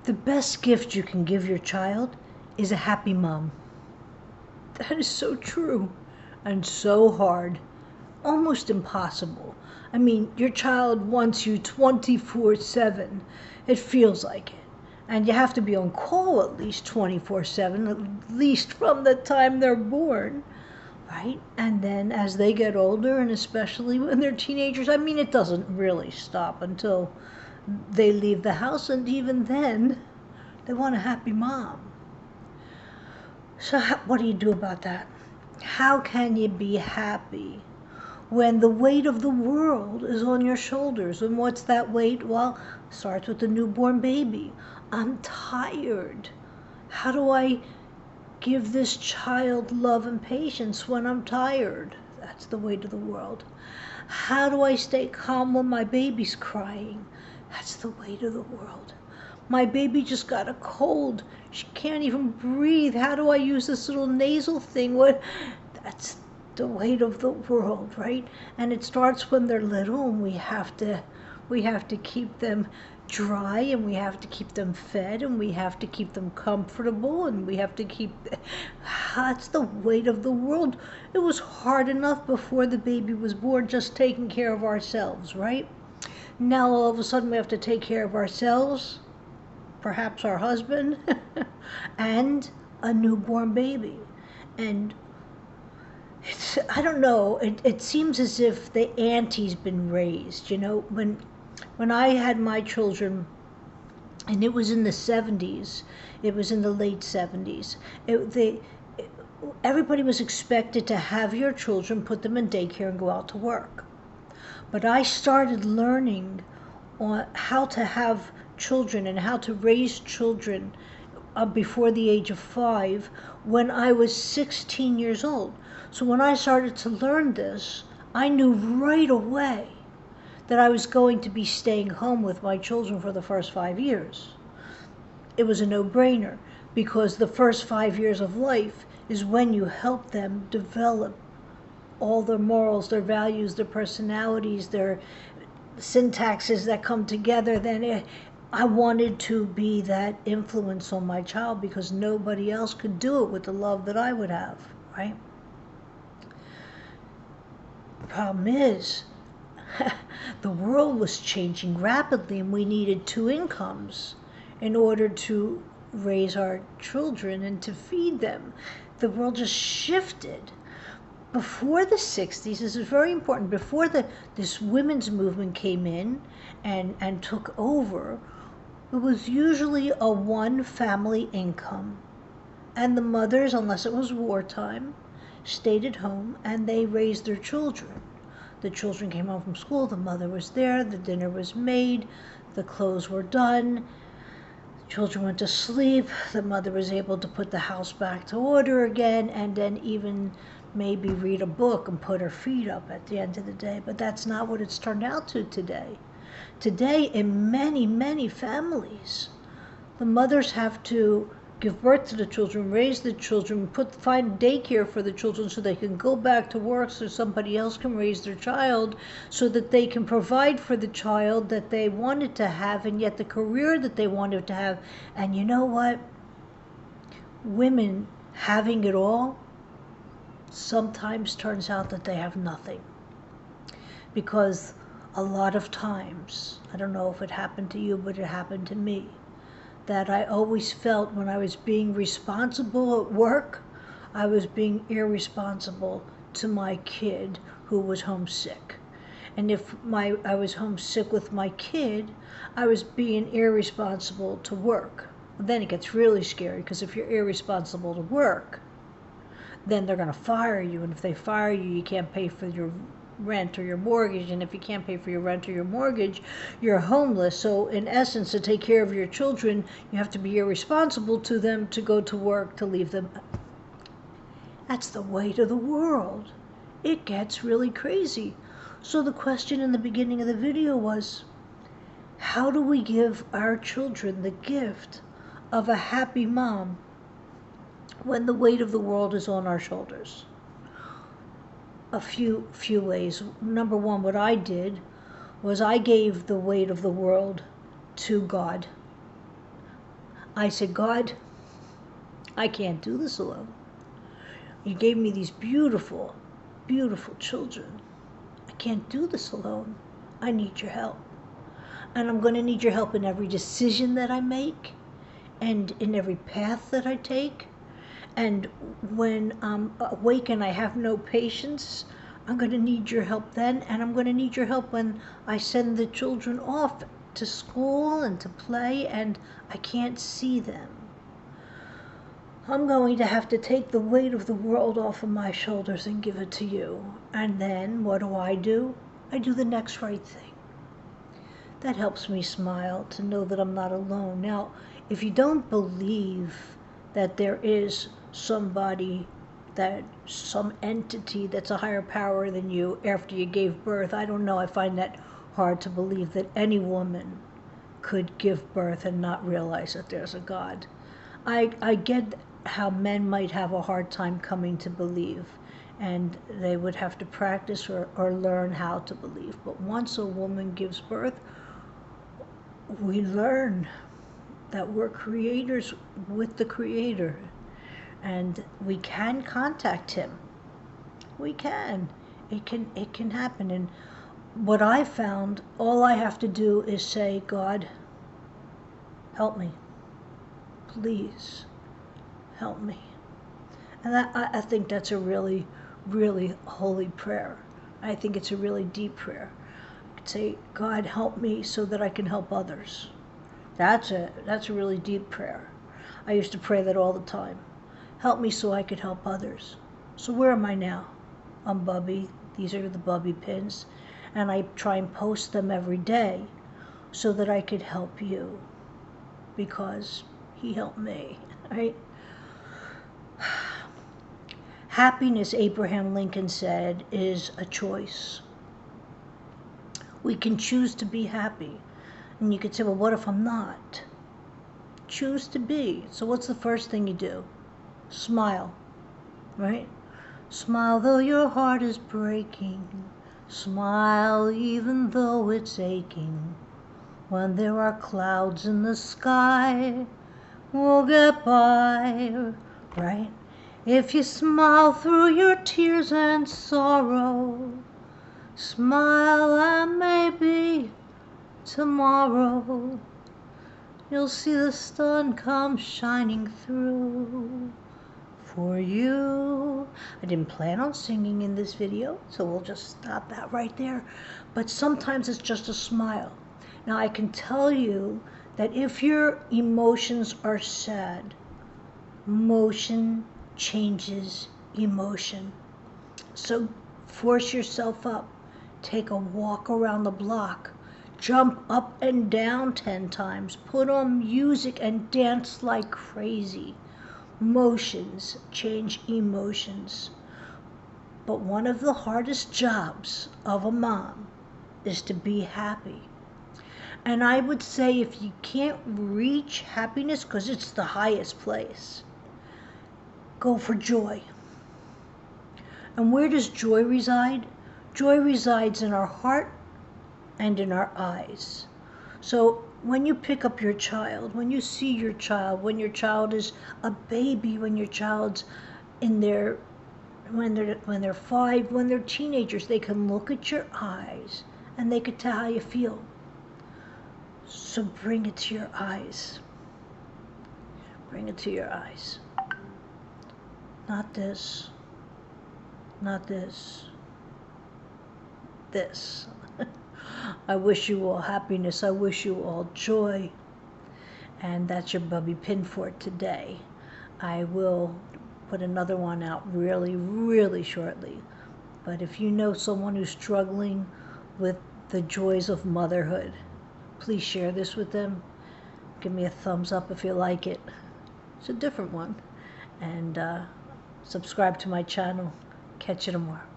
The best gift you can give your child is a happy mom. That is so true and so hard, almost impossible. I mean, your child wants you 24/7. It feels like it. And you have to be on call at least 24/7, at least from the time they're born, right? And then as they get older, and especially when they're teenagers, I mean, it doesn't really stop until they leave the house, and even then, they want a happy mom. So what do you do about that? How can you be happy when the weight of the world is on your shoulders? And what's that weight? Well, it starts with the newborn baby. I'm tired. How do I give this child love and patience when I'm tired? That's the weight of the world. How do I stay calm when my baby's crying? That's the weight of the world. My baby just got a cold. She can't even breathe. How do I use this little nasal thing? What? That's the weight of the world, right? And it starts when they're little, and we have to keep them dry, and we have to keep them fed, and we have to keep them comfortable, and we have to keep. That's the weight of the world. It was hard enough before the baby was born, just taking care of ourselves, right? Now all of a sudden we have to take care of ourselves, perhaps our husband, and a newborn baby. And I don't know, it seems as if the ante's been raised. You know, when I had my children, and it was in the 70s, it was in the late 70s, everybody was expected to have your children, put them in daycare, and go out to work. But I started learning on how to have children and how to raise children before the age of 5 when I was 16 years old. So when I started to learn this, I knew right away that I was going to be staying home with my children for the first 5 years. It was a no-brainer, because the first 5 years of life is when you help them develop all their morals, their values, their personalities, their syntaxes that come together. Then I wanted to be that influence on my child, because nobody else could do it with the love that I would have, right? The problem is, the world was changing rapidly, and we needed 2 incomes in order to raise our children and to feed them. The world just shifted. Before the 60s, this is very important, before this women's movement came in and took over, it was usually a 1 family income. And the mothers, unless it was wartime, stayed at home and they raised their children. The children came home from school, the mother was there, the dinner was made, the clothes were done, the children went to sleep, the mother was able to put the house back to order again, and then even maybe read a book and put her feet up at the end of the day. But that's not what it's turned out to today. Today, in many, many families, the mothers have to give birth to the children, raise the children, find daycare for the children so they can go back to work, so somebody else can raise their child, so that they can provide for the child that they wanted to have, and yet the career that they wanted to have. And you know what? Women having it all sometimes turns out that they have nothing. Because a lot of times, I don't know if it happened to you, but it happened to me, that I always felt when I was being responsible at work, I was being irresponsible to my kid who was homesick. And if I was homesick with my kid, I was being irresponsible to work. Then it gets really scary, because if you're irresponsible to work, then they're going to fire you. And if they fire you, you can't pay for your rent or your mortgage. And if you can't pay for your rent or your mortgage, you're homeless. So in essence, to take care of your children, you have to be irresponsible to them, to go to work, to leave them. That's the weight of the world. It gets really crazy. So the question in the beginning of the video was, how do we give our children the gift of a happy mom when the weight of the world is on our shoulders? A few ways. Number one, what I did was I gave the weight of the world to God. I said, God, I can't do this alone. You gave me these beautiful, beautiful children. I can't do this alone. I need your help. And I'm going to need your help in every decision that I make and in every path that I take. And when I'm awake and I have no patience, I'm going to need your help then. And I'm going to need your help when I send the children off to school and to play and I can't see them. I'm going to have to take the weight of the world off of my shoulders and give it to you. And then what do? I do the next right thing. That helps me smile to know that I'm not alone. Now, if you don't believe that there is somebody, that some entity that's a higher power than you after you gave birth, I don't know, I find that hard to believe that any woman could give birth and not realize that there's a God. I get how men might have a hard time coming to believe, and they would have to practice or learn how to believe. But once a woman gives birth, we learn that we're creators with the Creator, and we can contact Him. We can. It can happen. And what I found, all I have to do is say, God, help me. Please, help me. And I think that's a really, really holy prayer. I think it's a really deep prayer. Say, God, help me so that I can help others. That's a really deep prayer. I used to pray that all the time. Help me so I could help others. So where am I now? I'm Bubbie. These are the Bubbie Pins. And I try and post them every day so that I could help you. Because He helped me, right? Happiness, Abraham Lincoln said, is a choice. We can choose to be happy. And you could say, well, what if I'm not? Choose to be. So what's the first thing you do? Smile, right? Smile though your heart is breaking. Smile even though it's aching. When there are clouds in the sky, we'll get by, right? If you smile through your tears and sorrow, smile and maybe tomorrow you'll see the sun come shining through for you. I didn't plan on singing in this video, so we'll just stop that right there. But sometimes it's just a smile. Now I can tell you that if your emotions are sad, motion changes emotion. So force yourself up. Take a walk around the block. Jump up and down 10 times. Put on music and dance like crazy. Motions change emotions. But one of the hardest jobs of a mom is to be happy. And I would say if you can't reach happiness, because it's the highest place, go for joy. And where does joy reside? Joy resides in our heart and in our eyes. So when you pick up your child, when you see your child, when your child is a baby, when your child's in their, when they're 5, when they're teenagers, they can look at your eyes and they can tell how you feel. So bring it to your eyes. Bring it to your eyes. Not this. Not this. This. I wish you all happiness. I wish you all joy. And that's your Bubbie Pin for today. I will put another one out really, really shortly. But if you know someone who's struggling with the joys of motherhood, please share this with them. Give me a thumbs up if you like it. It's a different one. And subscribe to my channel. Catch you tomorrow.